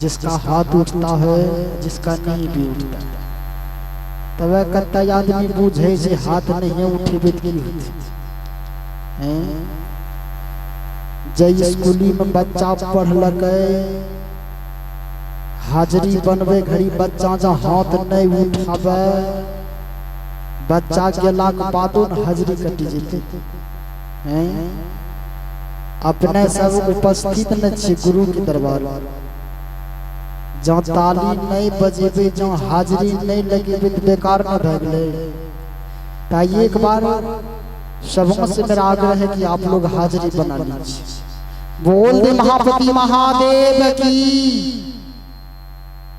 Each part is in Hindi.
जिसका हाथ उठता है जिसका नहीं भी उठता तब कत्ता आदमी बूझे से हाथ नहीं उठे की जय स्कूली में बच्चा पढ़ लगे हाजरी बनवे घड़ी बच्चा जा हाथ नहीं उठावे बच्चा गेला के बादो न हाजरी कटी जेते अपने सब उपस्थित न छे गुरु के दरबार जो ताली नहीं बजेबे जो हाजरी नहीं लगेबे तो बेकार न भग गए। ताई एक बार सबों से मेरा आग्रह है कि आप लोग हाजरी बना लीजिए। बोल दे महापति महादेव की।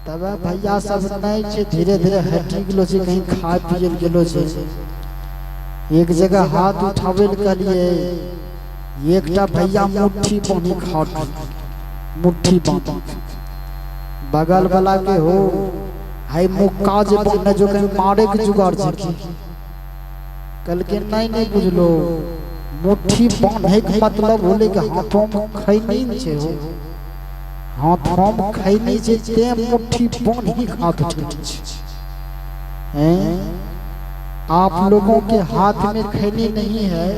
तब भैया सब नहीं छे धीरे धीरे हटी गेलो छे कहीं खा पिए गेलो छे एक जगह हाथ उठावे के लिए एकटा भैया मुट्ठी पानी खाट मुट्ठी पानी बगल वाला के हो हाय मुक्का जे बने जो कहीं मारे के जुगाड़ छे कल के नहीं बुझलो मुट्ठी बांधे के मतलब होले के हाथों में खैनी छे हो हाथों में खैनी छे ते मुट्ठी बांधी हाथ छे आप लोगों के हाथ में खैनी नहीं है।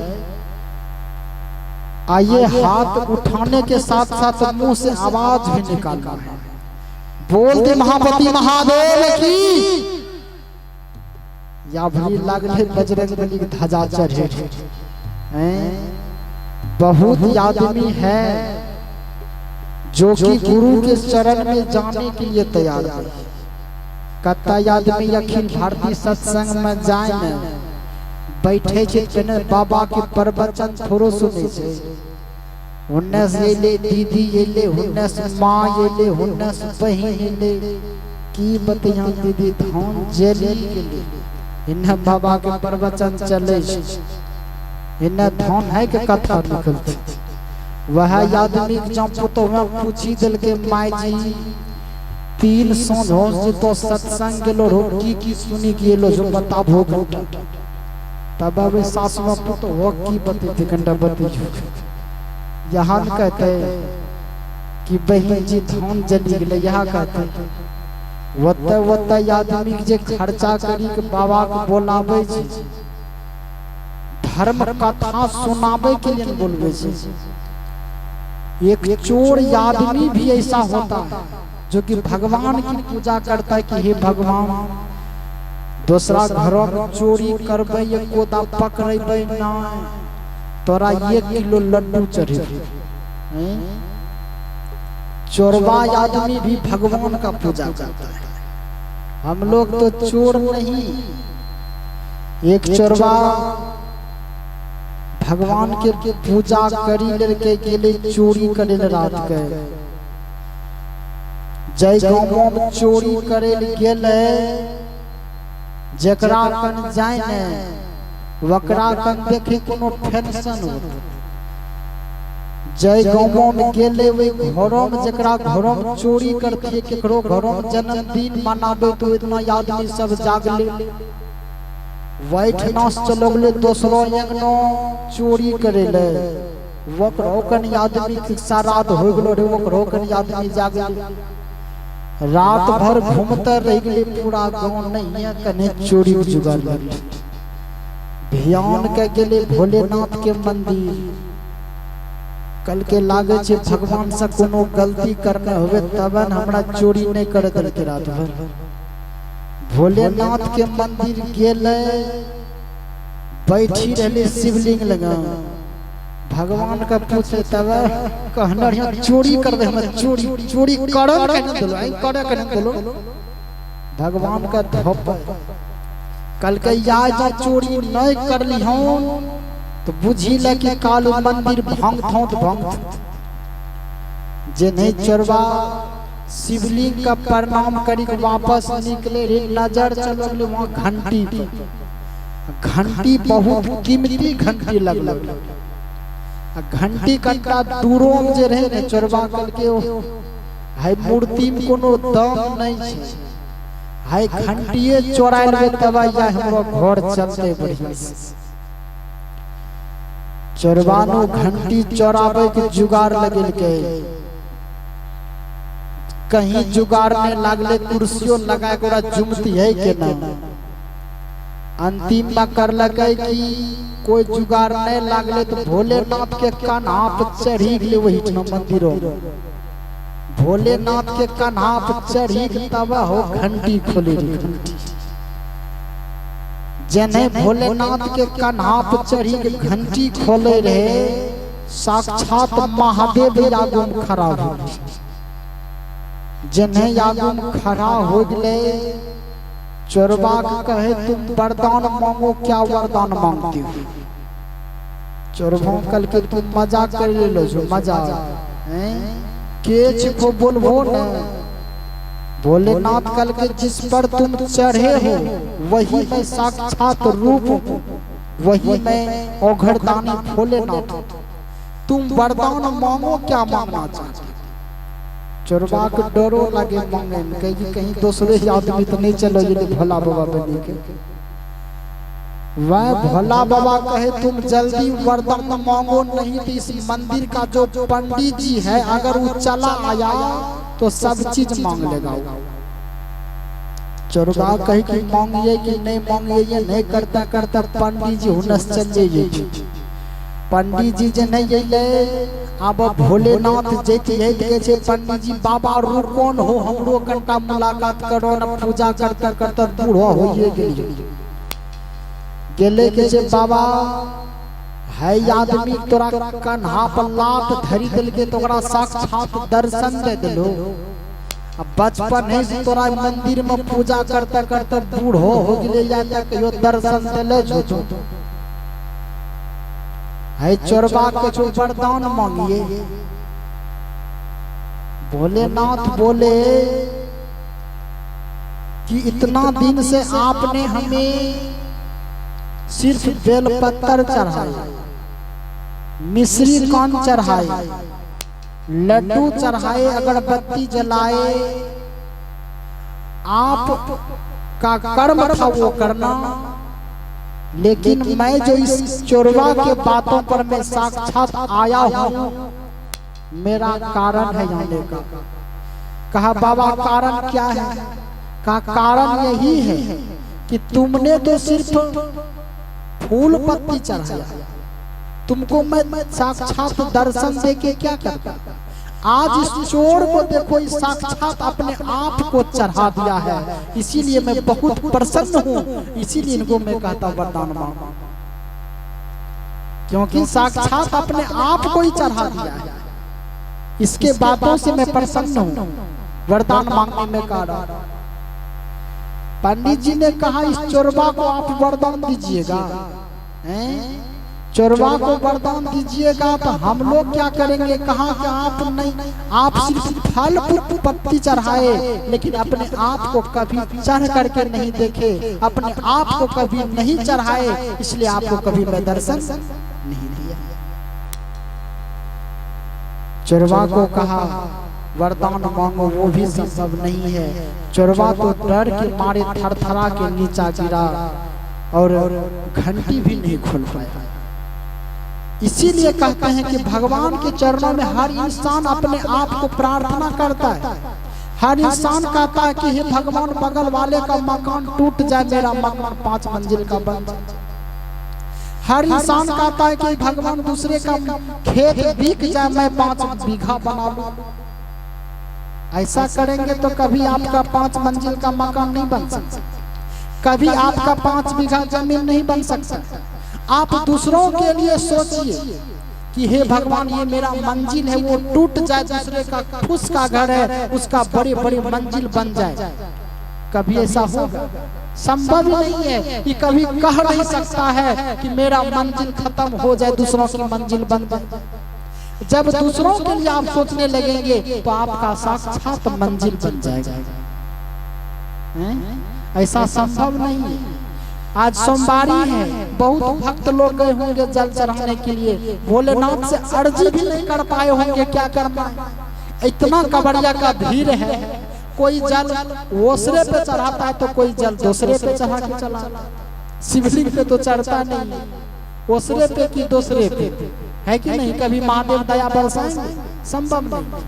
आइए हाथ उठाने के साथ साथ मुंह से आवाज भी निकालना है। बोलते महापति महादेव की। या भली लागले बजरंगबली की ध्वजा चढ़े बहुत आदमी है जो कि गुरु के चरण में जाने के लिए तैयार है। कत्ता आदमी अखिल भारतीय सत्संग में जाए न बैठे छे बाबा के प्रवचन थोड़ो सुने छे उन्नस ले दीदी ले उन्नस माँ ले उन्नस बहन ले की बतिया दीदी धान जेली के लिए इन बाबा के प्रवचन चले इन धान है के कथा निकलते वह आदमी जब तो पूछी दिल के माई जी 300 धोस तो सत्संग गेलो रोटी की सुनी गेलो जो बता भोग तब अब सास में पुत हो की बते घंटा बती यहाँ कहते कि बहन जी धान जली गए यहाँ कहते वत आदमी जे खर्चा करी के बाबा को बोलावे छी धर्म कथा सुनावे के लिए बोलवे छी। एक चोर आदमी भी ऐसा होता है जो कि भगवान की पूजा करता है कि हे भगवान दूसरा घरों में चोरी करबे ये कोदा पकड़बे ना तोरा 1 किलो लड्डू चढ़े। चोरवा आदमी भी भगवान का पूजा करता है। हम लोग तो चोर नहीं। एक चोरवा भगवान के पूजा करी लड़के के लिए चोरी करे रात के जय गाँव में चोरी करे गेले जकरा कन जाए ने वकरा कन देखे कोनो फैशन हो जय गाँव में गेले वे घरों में जकरा घरों में चोरी करती केकरो घरों में जन्मदिन मनाबे तो इतना आदमी सब जागले वाइट नास चलोगले दोसरो यंगनो चोरी करेले वकरो कन आदमी के सारात हो गेलो रे वकरो कन आदमी जागले रात भर घूमते रह गए पूरा गांव नहीं है कने चोरी जुगाड़ ध्यान के गेले भोलेनाथ के मंदिर कल के लागे छे भगवान से कोनो गलती करने होवे तबन हमरा चोरी नहीं करे दल के रात भर भोलेनाथ के मंदिर गेले बैठी रहले शिवलिंग लगा भगवान का पूछे तब कहना चोरी कर दे हम चोरी चोरी करो करे बोलो भगवान का धप कल के या चोरी नहीं कर ली हम तो बुझी ले कि काल मंदिर भंग जे नहीं चोरवा शिवलिंग का प्रणाम करी के वापस निकले रे नजर चलो वहां घंटी बहुत कीमती घंटी लगल घंटी कट्टा दूरों में जे रहे ने चोरवा कल के हाय मूर्ति में कोनो दम नहीं छे हाय घंटिए चोरा लेबे तब या हमरो घर चलते बढ़िया चोरवानो घंटी चोरावे के जुगाड़ लगल के कहीं जुगाड़ने लागले कुर्सियों लगा के जुमती है के ना। अंतिम में कर लगे कि कोई जुगाड़ नहीं लागले तो भोलेनाथ के कान्हा पर चढ़ी गए वही मंदिरों। भोलेनाथ के कान्हा पर चढ़ी तब हो घंटी खोली घंटी। जने भोलेनाथ के कान्हा पर चढ़ी के घंटी खोले रहे साक्षात महादेव आगू में खड़ा हो। जिन्हें आगू में खड़ा हो गए चोरबा कहे तुम वरदान मांगो, क्या वरदान मांगती हो? चोरबा कल के तुम मजाक कर लो जो मजाक केच को बोलबो न। भोलेनाथ कल के जिस पर तुम चढ़े हो वही मैं साक्षात रूप हूँ, वही मैं औघड़दानी भोलेनाथ। तुम वरदान मांगो, क्या मांगना चाहते? चोरबा को डरो लगे मांगे में कहीं दूसरे आदमी तो नहीं चलो ये भोला बाबा बने के। वह भोला बाबा कहे तुम जल्दी वरदान मांगो, नहीं तो इस मंदिर का जो पंडित जी है अगर वो चला आया तो सब चीज मांग लेगा। चोरबा कहे कि मांगिए कि नहीं मांगिए, ये नहीं करता करता पंडित जी हुनस चल जाइए। पंडित जी जे नहीं अइले अब भोलेनाथ जैती है के पंडित जी बाबा रू कौन हो, हमरो कनटा मुलाकात करो न। पूजा करते करते बूढ़ा होइए गेले के जे बाबा है आदमी तोरा कन्हा पर लात धरी दिल के तोरा साक्षात दर्शन दे दिलो। अब बचपन है से तोरा मंदिर में पूजा करते करते बूढ़ो हो गेले जाता कहियो दर्शन देले जो है। चोरबा के जो वरदान मांगिए। भोलेनाथ बोले कि इतना दिन से आपने हमें सिर्फ बेलपत्र चढ़ाए, मिश्री कान चढ़ाए, लड्डू चढ़ाए, अगरबत्ती जलाए। आप का कर्म था वो करना, लेकिन मैं जो इस चोरबा के बातों पर मैं साक्षात आया हूँ मेरा कारण है आने का। कहा बाबा कारण क्या है? का कारण यही है कि तुमने तो सिर्फ फूल पत्ती चढ़ाया, तुमको मैं साक्षात दर्शन दे के क्या करता? आज इस चोर को देखो इस साक्षात अपने आप को चढ़ा दिया है, इसीलिए मैं बहुत प्रसन्न हूँ, इसीलिए इनको मैं कहता वरदान मांगो, क्योंकि साक्षात अपने आप को ही चढ़ा दिया है। इसके बातों से मैं प्रसन्न हूँ वरदान मांगने में कारण। पंडित जी ने कहा इस चोरबा को आप वरदान दीजिएगा, चोरबा को वरदान दीजिएगा तो हम लोग क्या करेंगे? कहा कि आप नहीं, आप सिर्फ फल पत्ती चढ़ाए लेकिन अपने आप को कभी चढ़ करके नहीं देखे, अपने आप को कभी नहीं चढ़ाए, इसलिए आपको कभी मैं दर्शन नहीं दिया। चोरबा को कहा वरदान मांगो, वो भी संभव नहीं है। चोरबा तो डर के मारे थरथरा के नीचा गिरा और घंटी भी नहीं खोल पाया। इसीलिए कहते हैं कि भगवान के चरणों में हर इंसान अपने आप को प्रार्थना करता है। हर इंसान कहता है कि हे भगवान बगल वाले का मकान टूट जाए, मेरा मकान 5 मंजिल का बन जाए। हर इंसान कहता है कि भगवान दूसरे का खेत बिक जाए, मैं 5 बीघा बना लूं। ऐसा करेंगे तो कभी आपका 5 मंजिल का मकान नहीं बन सकता, कभी आपका 5 बीघा जमीन नहीं बन सकता। आप दूसरों के लिए सोचिए कि हे भगवान ये मेरा मंजिल है वो टूट जाए, दूसरे का फूस का घर है उसका बड़े बड़े मंजिल बन जाए। कभी ऐसा होगा? संभव नहीं है। ये कभी कह नहीं सकता है कि मेरा मंजिल खत्म हो जाए, दूसरों की मंजिल बन जाए। जब दूसरों के लिए आप सोचने लगेंगे तो आपका साक्षात मंजिल बन जाएगा। ऐसा संभव नहीं है। आज सोमवारी है, बहुत भक्त लोग गए होंगे जल चढ़ाने के लिए, भोलेनाथ से अर्जी भी नहीं कर पाए होंगे क्या करना है। इतना कबड़िया का भीड़ है, कोई जल ओसरे पे चढ़ाता है तो कोई जल दूसरे पे चढ़ा के चला। शिवलिंग पे तो चढ़ता नहीं, ओसरे पे कि दूसरे पे, है कि नहीं? कभी महादेव दया बरसाएंगे? संभव नहीं।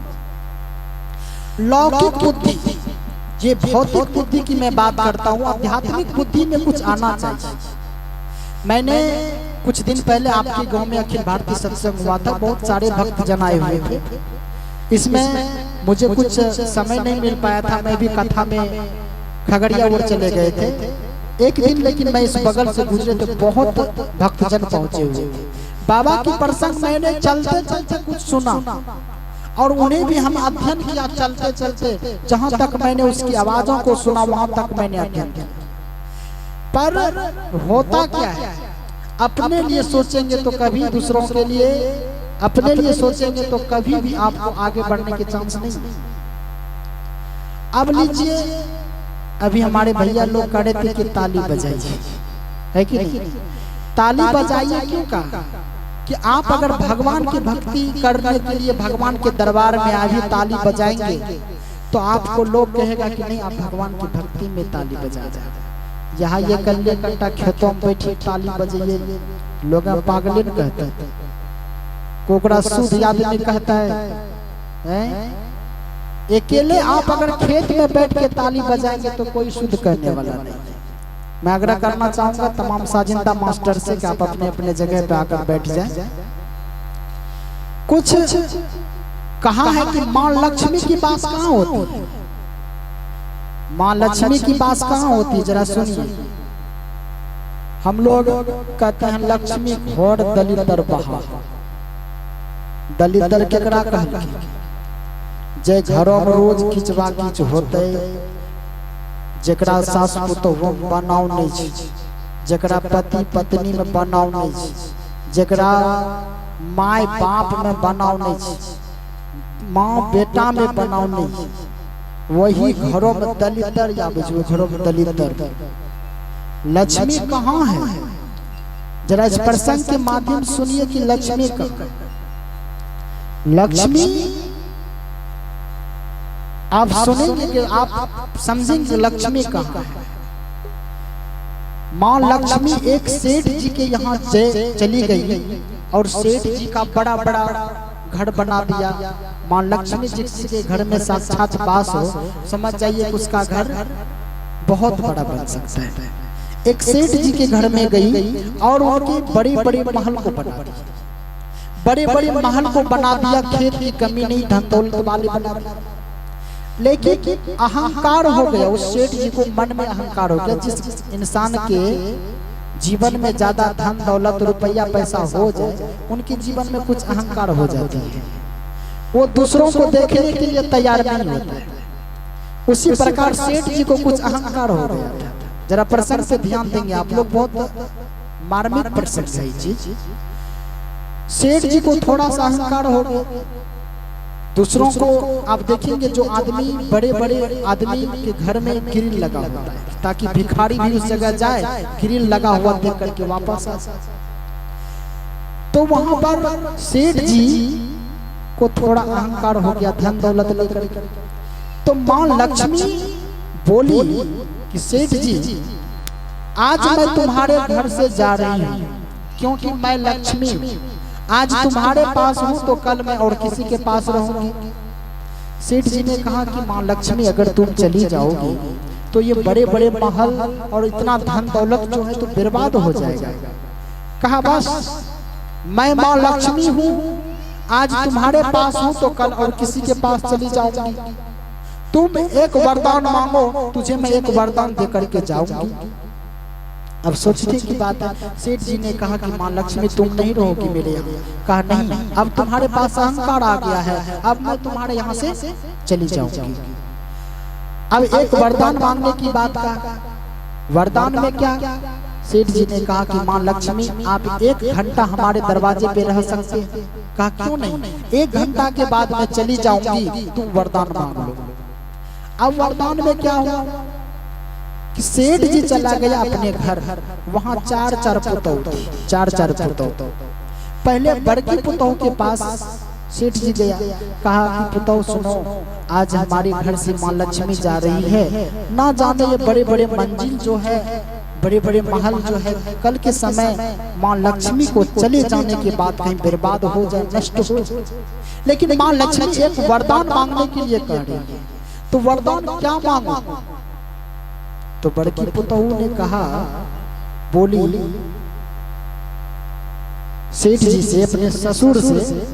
लौकिक बुद्धि, ये भौतिक बुद्धि की मैं बात करता हूँ, आध्यात्मिक बुद्धि में कुछ आना चाहिए। मैंने कुछ दिन पहले आपके गांव में अखिल भारतीय सत्संग हुआ था, बहुत सारे भक्त जन आए हुए थे। इसमें मुझे कुछ समय नहीं मिल पाया था, मैं भी कथा में खगड़िया ओर चले गए थे एक दिन, लेकिन मैं इस बगल से गुजरे तो बहुत भक्तजन पहुंचे हुए थे। बाबा की प्रसंग मैंने चलते चलते कुछ सुना और उन्हें भी हम अध्ययन किया चलते चलते, जहां तक मैंने उसकी आवाजों को सुना वहां तक मैंने अध्ययन किया। पर होता क्या है, अपने लिए सोचेंगे तो कभी दूसरों के लिए, अपने लिए सोचेंगे तो कभी भी आपको आगे बढ़ने के चांस नहीं। अब लीजिए, अभी हमारे भैया लोग कह रहे थे कि ताली बजाइए, है कि नहीं? ताली बजाइए क्यों कहा कि आप अगर भगवान की भक्ति करने के लिए भगवान के दरबार में आगे ताली बजाएंगे तो आपको लोग कहेगा कि नहीं, आप भगवान की भक्ति में ताली बजा जाए। यहाँ ये कल्ले कट्टा खेतों में बैठी ताली बजाइए, लोग पागल कहते हैं, कोकड़ा शुद्ध आदमी कहता है। अकेले आप अगर खेत में बैठ के ताली बजाएंगे तो कोई शुद्ध करने वाला नहीं। मैं आग्रह करना चाहूंगा तमाम साजिंदा मास्टर से कि आप अपने अपने जगह पे आकर बैठ जाएं। कुछ कहा है कि माँ लक्ष्मी की बात कहाँ होती है? माँ लक्ष्मी की बात कहाँ होती है, जरा सुनिए। हम लोग कहते हैं लक्ष्मी घोर दलितर बहा, दलितर केकरा कहलखिन? जे घरों में रोज खिंचवा खींच होते, जकरा सास पुतोह बनाव नहीं छै, जकरा पति पत्नी में बनाव नहीं छै, जकरा माय बाप में बनाव नहीं छै, माँ बेटा में बनाव नहीं छै, वही घरों में दलितर, या बुझो घरों में दलितर। लक्ष्मी कहाँ है? जरा इस प्रसंग के माध्यम सुनिए कि लक्ष्मी कहाँ। लक्ष्मी आप सुनेंगे कि आप समझेंगे लक्ष्मी कहाँ है। माँ लक्ष्मी एक सेठ जी के यहाँ चली गई और सेठ जी का बड़ा बड़ा घर बना दिया। माँ लक्ष्मी जी के घर में साक्षात वास हो, समझ जाइए उसका घर बहुत बड़ा बन सकता है। एक सेठ जी के घर में गई और उनके बड़े बड़े महल को बना दिया, बड़े बड़े महल को बना दिया, खेत की कमी नहीं, धन दौलत वाले बना दिया। लेकिन अहंकार हो गया उस सेठ जी को, मन में अहंकार हो गया। जिस इंसान के जीवन में ज्यादा धन दौलत रुपया पैसा हो जाए, उनके जीवन में कुछ अहंकार हो जाती है, वो दूसरों को देखने के लिए तैयार नहीं होता है। उसी प्रकार सेठ जी को कुछ अहंकार हो गया। जरा प्रसंग से ध्यान देंगे आप लोग, बहुत मार्मिक प्रसंग है चीज। सेठ जी को थोड़ा सा अहंकार हो गया। दूसरों को आप देखेंगे, जो आदमी बड़े बड़े आदमी के घर में ग्रिल लगा होता है ताकि भिखारी भी उस जगह जाए, ग्रिल लगा हुआ देख करके वापस आ जाए। तो वहां पर सेठ जी को थोड़ा अहंकार हो गया, धन दौलत लेकर। तो माँ लक्ष्मी बोली कि सेठ जी, आज मैं तुम्हारे घर से जा रही हूँ क्योंकि मैं लक्ष्मी हूँ। आज तुम्हारे पास हूँ तो कल मैं और किसी के पास रहूंगी। सेठ जी ने कहा कि माँ लक्ष्मी, अगर तुम चली जाओगी तो ये बड़े बड़े महल और इतना धन दौलत जो है तो बर्बाद हो जाएगा। कहा बस मैं माँ लक्ष्मी हूँ, आज तुम्हारे पास हूँ तो कल और किसी के पास चली जाऊंगी। तुम एक वरदान मांगो, तुझे मैं एक वरदान दे करके जाऊंगी। अब सोचने की बात है, सेठ जी ने कहा कि माँ लक्ष्मी तुम नहीं रहोगी मेरे यहाँ। कहा नहीं, अब तुम्हारे पास अहंकार आ गया है, अब मैं तुम्हारे यहाँ से चली जाऊंगी। अब एक वरदान मांगने की बात का, वरदान में क्या? सेठ जी ने कहा कि माँ लक्ष्मी आप 1 घंटा हमारे दरवाजे पे रह सकते हैं। कहा क्यों नहीं, 1 घंटा के बाद मैं चली जाऊंगी, तुम वरदान मांग लो। अब वरदान में क्या हुआ कि सेठ जी चला गया अपने घर, वहां 4 पुतौह थे, 4 पुतौह। पहले बड़की पुतौह के पास सेठ जी गया, कहा कि पुतौह सुनो, आज हमारे घर से माँ लक्ष्मी जा रही है, ना जाने ये बड़े बड़े मंजिल जो है बड़े बड़े महल जो है कल के समय माँ लक्ष्मी को चले जाने के बाद कहीं बर्बाद हो जाए, नष्ट हो जाए। लेकिन माँ लक्ष्मी एक वरदान मांगने के लिए कह रही है, तो वरदान क्या मांगो? तो बड़की पुतहू ने कहा, बोली सेठ जी से, अपने ससुर से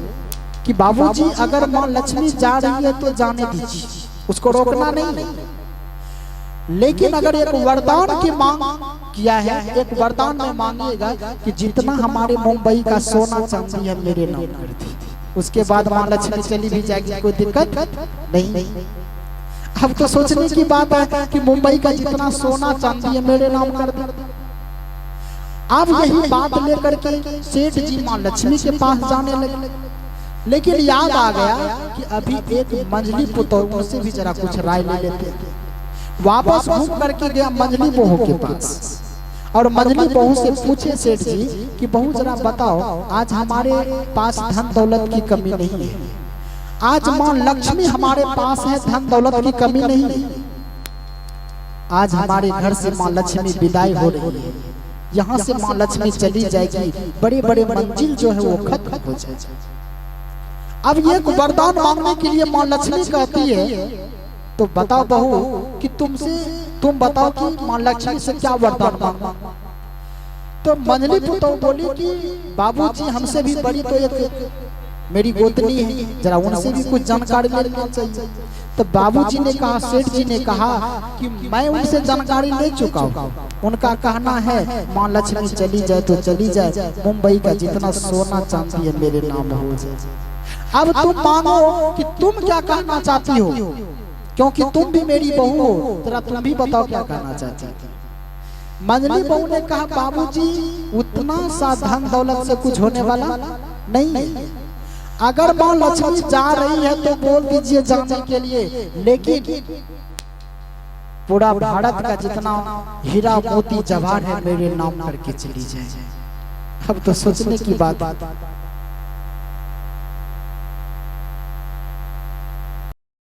कि बाबूजी अगर माँ लक्ष्मी जा रही है तो जाने दीजिए, उसको रोकना नहीं, लेकिन अगर एक वरदान की मांग किया है, एक वरदान में मांगिएगा कि जितना हमारे मुंबई का सोना चांदी है मेरे नाम कर दीजिए, उसके बाद माँ लक्ष्मी चली भी जाएगी, कोई दिक्कत नहीं। अब तो सोचने की बात है कि मुंबई का जितना सोना चांदी है मेरे नाम कर दीजिए। अब यही बात लेकर के सेठ जी माँ लक्ष्मी के पास जाने लगे, लेकिन याद आ गया कि अभी एक मंझली पुतहू से भी जरा कुछ राय ले लेते। वापस घूम करके गया मंझली बहू के पास और मंझली बहू से पूछे सेठ जी कि बहू जरा बताओ, आज हमारे पास धन दौलत की कमी नहीं है, आज माँ लक्ष्मी हमारे पास है, धन दौलत की कमी नहीं है, आज हमारे घर से माँ लक्ष्मी विदाई हो रही है, यहाँ से माँ लक्ष्मी चली जाएगी, बड़े बड़े मंजिल जो है वो खत्म हो जाएगी। अब ये वरदान मांगने के लिए माँ लक्ष्मी कहती है, तो बताओ बहू कि तुम बताओ कि माँ लक्ष्मी से क्या वरदान मांगना। तो मंझली पुतहू बोली कि बाबूजी हमसे भी बड़ी तो एक मेरी गोतनी है, जरा उनसे भी कुछ जानकारी लेना चाहिए। तो बाबूजी ने कहा, सेठ जी ने कहा कि मैं उनसे जानकारी ले चुका हूँ, उनका कहना है माँ लक्ष्मी चली जाए तो चली जाए, मुंबई का जितना सोना चांदी है मेरे नाम हो जाए। अब तुम मांगो कि तुम क्या कहना चाहती हो, क्योंकि तुम भी मेरी बहू हो, जरा तुम भी बताओ क्या कहना चाहती हो। मंझली बहू ने कहा, बाबूजी उतना सा धन दौलत से कुछ होने वाला नहीं है, अगर माँ लक्ष्मी जा रही है तो बोल दीजिए जाने के लिए, लेकिन पूरा भारत का जितना हीरा मोती जवाहर है मेरे नाम करके चली जाए। अब तो सोचने की बात